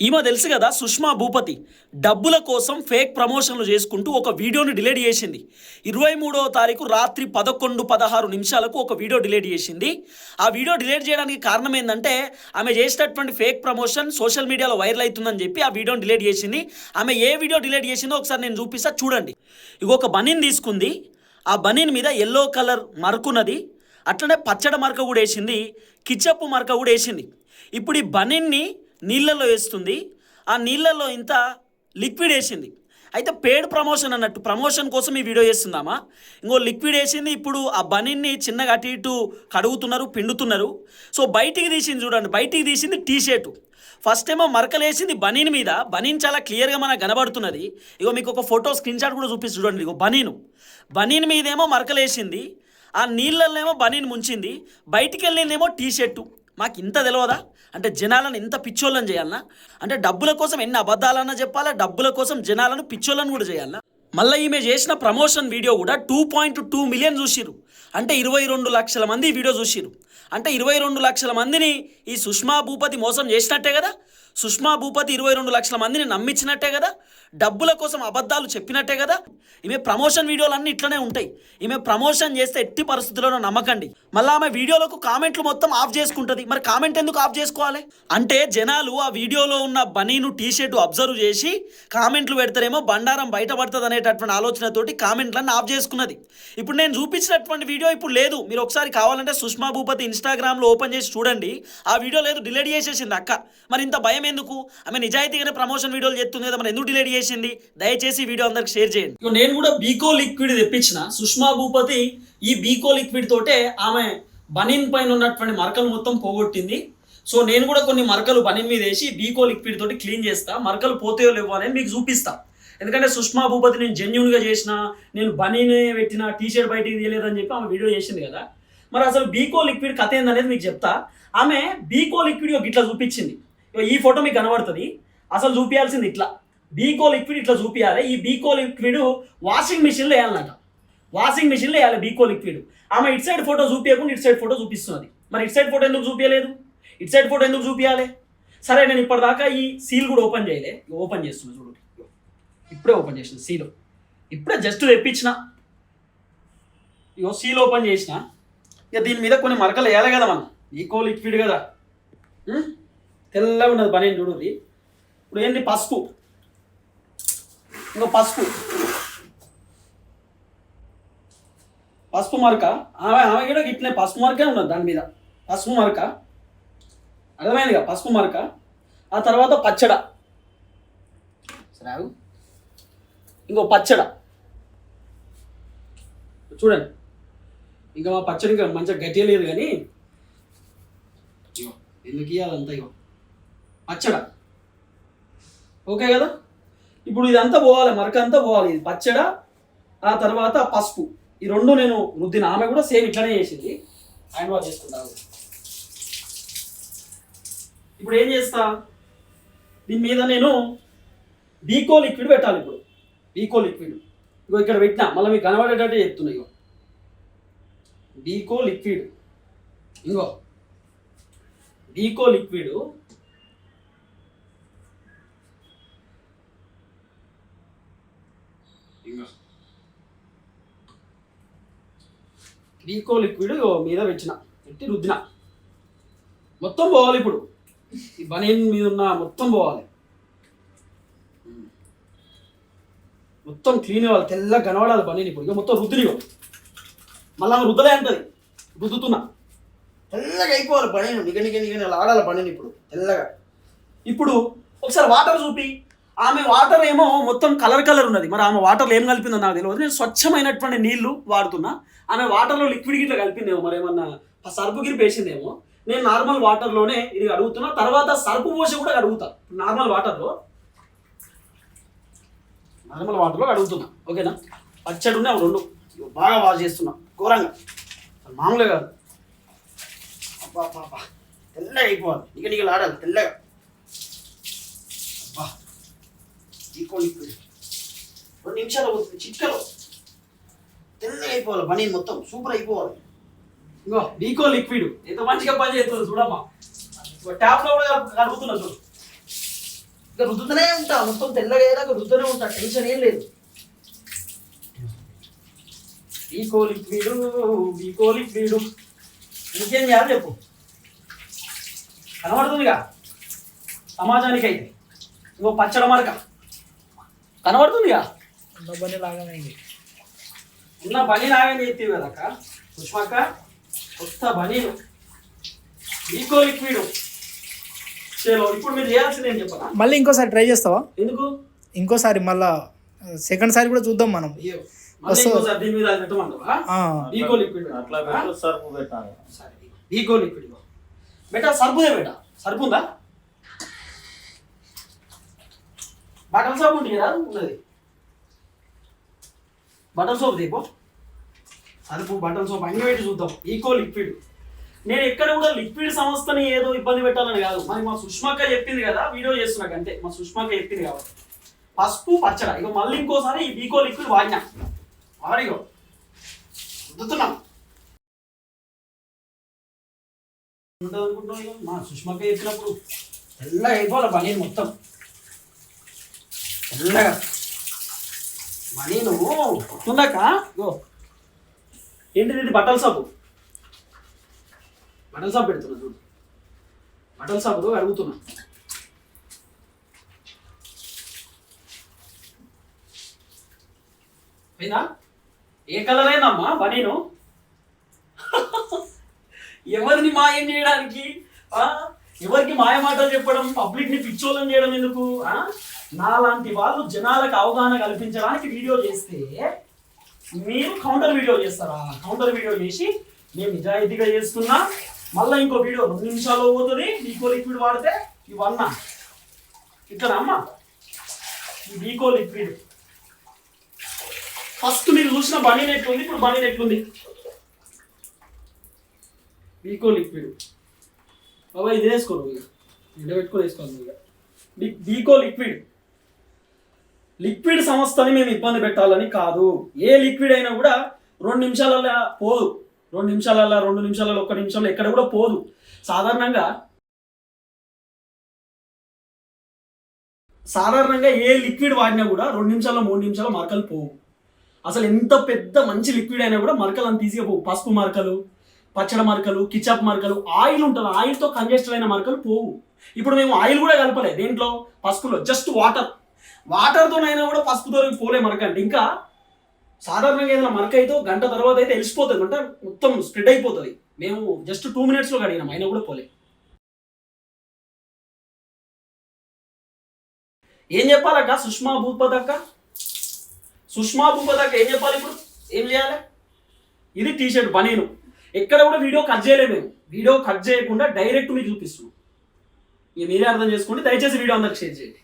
ఈమె తెలుసు కదా, సుష్మా భూపతి డబ్బుల కోసం ఫేక్ ప్రమోషన్లు చేసుకుంటూ ఒక వీడియోని డిలీట్ చేసింది. 23వ తారీఖు రాత్రి 11:16 నిమిషాలకు ఒక వీడియో డిలీట్ చేసింది. ఆ వీడియో డిలీట్ చేయడానికి కారణం ఏంటంటే ఆమె చేసేటటువంటి ఫేక్ ప్రమోషన్ సోషల్ మీడియాలో వైరల్ అవుతుందని చెప్పి ఆ వీడియోని డిలీట్ చేసింది. ఆమె ఏ వీడియో డిలీట్ చేసిందో ఒకసారి నేను చూపిస్తా, చూడండి. ఇక ఒక బనీన్ తీసుకుంది, ఆ బనీన్ మీద ఎల్లో కలర్ మరకున్నది, అట్లనే పచ్చడి మరక కూడా వేసింది, కిచ్చప్పు మరక కూడా వేసింది. ఇప్పుడు ఈ బనీన్ని నీళ్ళల్లో వేస్తుంది, ఆ నీళ్ళల్లో ఇంత లిక్విడ్ వేసింది. అయితే పేడ్ ప్రమోషన్ అన్నట్టు, ప్రమోషన్ కోసం ఈ వీడియో చేస్తుందామా. ఇంకో లిక్విడ్ వేసింది. ఇప్పుడు ఆ బనీన్ని చిన్నగా అటు ఇటు కడుగుతున్నారు, పిండుతున్నారు. సో బయటికి తీసింది చూడండి, బయటికి తీసింది టీ షర్టు. ఫస్ట్ ఏమో మరకలు వేసింది బనీన్ మీద, బనీన్ చాలా క్లియర్గా మనకు కనబడుతున్నది. ఇగో మీకు ఒక ఫోటో స్క్రీన్ షాట్ కూడా చూపిస్తుంది చూడండి. ఇగో బనీన్ మీదేమో మరకలు వేసింది, ఆ నీళ్ళల్లోనేమో బనీన్ ముంచింది, బయటికి వెళ్ళిందేమో టీ షర్టు. మాకు ఇంత తెలియదా? అంటే జనాలను ఇంత పిచ్చోళ్ళని చేయాలన్నా? అంటే డబ్బుల కోసం ఎన్ని అబద్ధాలన్నా చెప్పాలా, డబ్బుల కోసం జనాలను పిచ్చోళ్ళని కూడా చేయాలన్నా? మళ్ళీ ఈమె చేసిన ప్రమోషన్ వీడియో కూడా 2.2 మిలియన్ చూసిరు. అంటే 22 లక్షల మంది ఈ వీడియో చూసిరు. అంటే 22 లక్షల మందిని ఈ సుష్మా భూపతి మోసం చేసినట్టే కదా. సుష్మా భూపతి 22 లక్షల మందిని నమ్మించినట్టే కదా, డబ్బుల కోసం అబద్ధాలు చెప్పినట్టే కదా. ఈమె ప్రమోషన్ వీడియోలు అన్నీ ఇట్లనే ఉంటాయి. ఈమె ప్రమోషన్ చేస్తే ఎట్టి పరిస్థితుల్లోనూ నమ్మకండి. మళ్ళీ ఆమె వీడియోలకు కామెంట్లు మొత్తం ఆఫ్ చేసుకుంటుంది. మరి కామెంట్ ఎందుకు ఆఫ్ చేసుకోవాలి? అంటే జనాలు ఆ వీడియోలో ఉన్న బనీను టీ షర్టు అబ్జర్వ్ చేసి కామెంట్లు పెడతారేమో, బండారం బయటపడుతుంది అనేటటువంటి ఆలోచనతోటి కామెంట్లను ఆఫ్ చేసుకున్నది. ఇప్పుడు నేను చూపించినటువంటి వీడియో ఇప్పుడు లేదు. మీరు ఒకసారి కావాలంటే సుష్మా భూపతి ఇన్స్టాగ్రామ్లో ఓపెన్ చేసి చూడండి, ఆ వీడియో లేదు, డిలీట్ చేసేసింది అక్క. మరి ఇంత భయం ఎందుకు? ఆమె నిజాయితీగానే ప్రమోషన్ వీడియోలు చేస్తుంది కదా, మరి ఎందుకు డిలీట్ చేసింది? దయచేసి వీడియో అందరికి షేర్ చేయండి. నేను కూడా బీకో లిక్విడ్ తెప్పించిన. సుష్మా భూపతి ఈ బీకో లిక్విడ్ తోటే ఆమె బనీన్ పైన ఉన్నటువంటి మరకలు మొత్తం పోగొట్టింది. సో నేను కూడా కొన్ని మరకలు బనీన్ మీద వేసి బీకో లిక్విడ్ తోటి క్లీన్ చేస్తా. మరకలు పోతాయో లేవో అనేది మీకు చూపిస్తా. ఎందుకంటే సుష్మా భూపతి నేను జెన్యున్గా చేసిన, నేను బనీనే పెట్టిన, టీ షర్ట్ బయటికి తీయలేదని చెప్పి ఆమె వీడియో చేసింది కదా. మరి అసలు బీకో లిక్విడ్ కథ ఏందనేది మీకు చెప్తా. ఆమె బీకో లిక్విడ్ ఇట్లా చూపించింది. ఈ ఫోటో మీకు కనబడుతుంది. అసలు చూపించాల్సింది ఇట్లా, బీకో లిక్విడ్ ఇట్లా చూపించాలి. ఈ బీకో లిక్విడ్ వాషింగ్ మిషన్లో వేయాలన్నట. వాషింగ్ మిషన్లో వేయాలి బీకో లిక్విడ్. ఆమె ఇటు సైడ్ ఫోటో చూపించకుండా ఇటు సైడ్ ఫోటో చూపిస్తున్నది. మరి ఇటు సైడ్ ఫోటో ఎందుకు చూపించలేదు? ఇటు సైడ్ ఫోటో ఎందుకు చూపించాలి? సరే, నేను ఇప్పటిదాకా ఈ సీల్ కూడా ఓపెన్ చేయలే. ఓపెన్ చేస్తున్నా చూడండి, ఇప్పుడే ఓపెన్ చేసిన సీల్. ఇప్పుడే జస్ట్ తెప్పించిన. ఇగో సీల్ ఓపెన్ చేసిన. ఇక దీని మీద కొన్ని మరకలు వేయాలి కదా మనం. బీకో లిక్విడ్ కదా, తెల్లగా ఉన్నది బనీన్ చూడండి. ఇప్పుడు ఏంటి? పసుపు. ఇంకో పసుపు మరక. ఆమె కూడా ఇట్లనే పసుపు మరకే ఉన్నది దాని మీద. పసుపు మరక అర్థమైందిగా, పసుపు మరక. ఆ తర్వాత పచ్చడ. సరే, ఇంకో పచ్చడ చూడండి. ఇంకా మా పచ్చడి ఇంకా మంచిగా గట్టిగా లేదు కానీ ఎందుకు ఇవ్వాలంతా. ఇగో పచ్చడ. ఓకే కదా. ఇప్పుడు ఇదంతా పోవాలి, మరక అంతా పోవాలి. ఇది పచ్చడ, ఆ తర్వాత పసుపు. ఈ రెండు నేను రుద్దిన. ఆమె కూడా సేమ్ ఇట్లనే చేసింది. హ్యాండ్ వాష్ చేసుకుంటాను. ఇప్పుడు ఏం చేస్తా, దీని మీద నేను బీకో లిక్విడ్ పెట్టాలి. ఇప్పుడు బీకో లిక్విడ్ ఇగో ఇక్కడ పెట్టినా, మళ్ళీ మీకు కనబడేటట్టే చెప్తున్నా. ఇగో బీకో లిక్విడ్, ఇంకో బీకో లిక్విడ్. బీకో లిక్విడ్ మీద పెట్టి రుద్దిన. మొత్తం పోవాలి. ఇప్పుడు ఈ బనీన్ మీద ఉన్న మొత్తం పోవాలి, మొత్తం క్లీన్ అవ్వాలి, తెల్లగా కనబడాలి బనీన్. ఇప్పుడు ఇక మొత్తం రుద్దినిగో. మళ్ళీ రుద్దలే అంటది, రుద్దుతున్నా. తెల్లగా అయిపోవాలి బనీన్, నిగనిగని అలా ఆడాలి బనీన్ ఇప్పుడు తెల్లగా. ఇప్పుడు ఒకసారి వాటర్ చూపి. ఆమె వాటర్ ఏమో మొత్తం కలర్ ఉన్నది. మరి ఆమె వాటర్లో ఏం కలిపిందో నాకు తెలియదు. నేను స్వచ్ఛమైనటువంటి నీళ్లు వాడుతున్నా. ఆమె వాటర్లో లిక్విడ్ గిట్లా కలిపిందేమో, మరి ఏమన్నా సర్పు గిరి వేసిందేమో. నేను నార్మల్ వాటర్లోనే ఇది అడుగుతున్నా. తర్వాత సర్పు పోసి కూడా అడుగుతా. నార్మల్ వాటర్లో అడుగుతున్నా. ఓకేనా. పచ్చడి ఉన్నాయి రెండు, బాగా వాష్ చేస్తున్నా ఘోరంగా, మామూలుగా కాదు. అబ్బా తెల్లగా అయిపోవాలి, నిగనిగలు ఆడాలి తెల్లగా. అబ్బా బీకో లిక్విడ్ 2 నిమిషాలు పోతుంది, చిట్కలో తెల్లగా అయిపోవాలి బనీన్ మొత్తం సూపర్ అయిపోవాలి. ఇంకో బీకో లిక్విడ్ ఎంత మంచిగా పని చేస్తుంది చూడమ్మా. ట్యాప్లో కూడా కలుపుతున్నా చూడు. ఇక రుద్దుతూనే ఉంటా, మొత్తం తెల్లగా అయ్యేదాకా రుద్దుతూనే ఉంటా, టెన్షన్ ఏం లేదు. బీకో లిక్విడ్ ఇంకేం చేయాలి చెప్పు, కనబడుతుందిగా సమాజానికి అయితే. ఇంకో పచ్చడి మరక కనబడుతుందిగా, ఉన్న పని లాగానే ఎత్తివి కదక్క పుష్పక్క. కొత్త బనీను బీకో లిక్విడ్ చేలో. ఇప్పుడు మీరు చేయాల్సింది ఏం చెప్పాలా? మళ్ళీ ఇంకోసారి ట్రై చేస్తావా? ఎందుకు ఇంకోసారి మళ్ళా సెకండ్ సారి కూడా చూద్దాం మనం. దీని మీద పెట్టమంటావా? బీకో లిక్విడ్ అట్లా సర్పు పెట్టాలి. బీకో లిక్విడ్ బెటా, సర్పుదే బెటా. సర్పు ఉందా? బట్టల సోప్ ఉంటుంది కదా, ఉన్నది బట్టల సోప్ దీపో. సర్పు బట్టల సోప్ అన్ని పెట్టి చూద్దాం. బీకో లిక్విడ్. నేను ఎక్కడ కూడా లిక్విడ్ సంస్థని ఏదో ఇబ్బంది పెట్టాలని కాదు, మరి మా సుష్మాక్క చెప్పింది కదా, వీడియో చేస్తున్నాక అంతే. మా సుష్మాక్క చెప్పింది కాబట్టి పసుపు పచ్చడ. ఇక మళ్ళీ ఇంకోసారి ఈ బీకో లిక్విడ్ వాడినా వాడిగో రుద్దుతున్నాం ఉంటుంది అనుకుంటున్నాం. ఇక మా సుష్మాక్క చెప్పినప్పుడు తెల్లగా అయిపోవాలి బనీన్ మొత్తం తెల్లగా. బనీను ఉందాక ఏంటిది? ఇది బట్టల సబ్బు. బట్టల సబ్బు పెడుతున్నా చూడు, బట్టల సబ్బుతో అడుగుతున్నా. అయినా ఏ కలర్ అయినమ్మా బనీను? ఎవరిని మాయం చేయడానికి, ఎవరికి మాయ మాటలు చెప్పడం, పబ్లిక్ ని పిచ్చోళ్ళని చేయడం ఎందుకు? నాలాంటి వాళ్ళు జనాలకు అవగాహన కల్పించడానికి వీడియో చేస్తే మీరు కౌంటర్ వీడియో చేస్తారా? కౌంటర్ వీడియో చేసి మేము నిజాయితీగా చేస్తున్నా, మళ్ళీ ఇంకో వీడియో 2 నిమిషాల్లో పోతుంది. బీకో లిక్విడ్ వాడితే ఇవన్నా ఇక్కడ అమ్మ. ఈ బీకో లిక్విడ్ ఫస్ట్ మీరు చూసిన బనీన్ ఎట్లుంది, ఇప్పుడు బనీన్ ఎట్లుంది? బీకో లిక్విడ్ బాబా ఇది వేసుకోరు, ఇక పెట్టుకొని వేసుకోవాలి. ఇక బీకో లిక్విడ్. లిక్విడ్ సంస్థని మేము ఇబ్బంది పెట్టాలని కాదు. ఏ లిక్విడ్ అయినా కూడా 2 నిమిషాలలో పోదు, 2 నిమిషాలలో 2 నిమిషాలలో 1 నిమిషంలో ఎక్కడ కూడా పోదు. సాధారణంగా ఏ లిక్విడ్ వాడినా కూడా 2 నిమిషాల్లో 3 నిమిషాల్లో మరకలు పోవు. అసలు ఎంత పెద్ద మంచి లిక్విడ్ అయినా కూడా మరకలు అంత ఈజీగా పోవు. పసుపు మరకలు, పచ్చడి మరకలు, కిచప్ మరకలు, ఆయిల్ ఉంటుంది, ఆయిల్తో కంజెస్టెడ్ అయిన మరకలు పోవు. ఇప్పుడు మేము ఆయిల్ కూడా కలపలే దేంట్లో, పసుపులో, జస్ట్ వాటర్తోనైనా కూడా పసుపుతో పోలే మరక. అంటే ఇంకా సాధారణంగా ఏదైనా మరక అయితే గంట తర్వాత అయితే వెలిసిపోతుంది, అంటే మొత్తం స్ప్రెడ్ అయిపోతుంది. మేము జస్ట్ 2 మినిట్స్లో కడిగినాం, అయినా కూడా పోలే. ఏం చెప్పాలక్క సుష్మా భూపతి అక్క? సుష్మా భూపతి అక్క ఏం చెప్పాలి ఇప్పుడు? ఏం చేయాలి? ఇది టీషర్ట్ బనీను. ఎక్కడ కూడా వీడియో కట్ చేయలేము మేము, వీడియో కట్ చేయకుండా డైరెక్ట్ మీకు చూపిస్తున్నాం. ఇక మీరే అర్థం చేసుకోండి. దయచేసి వీడియో అందరికి షేర్ చేయండి.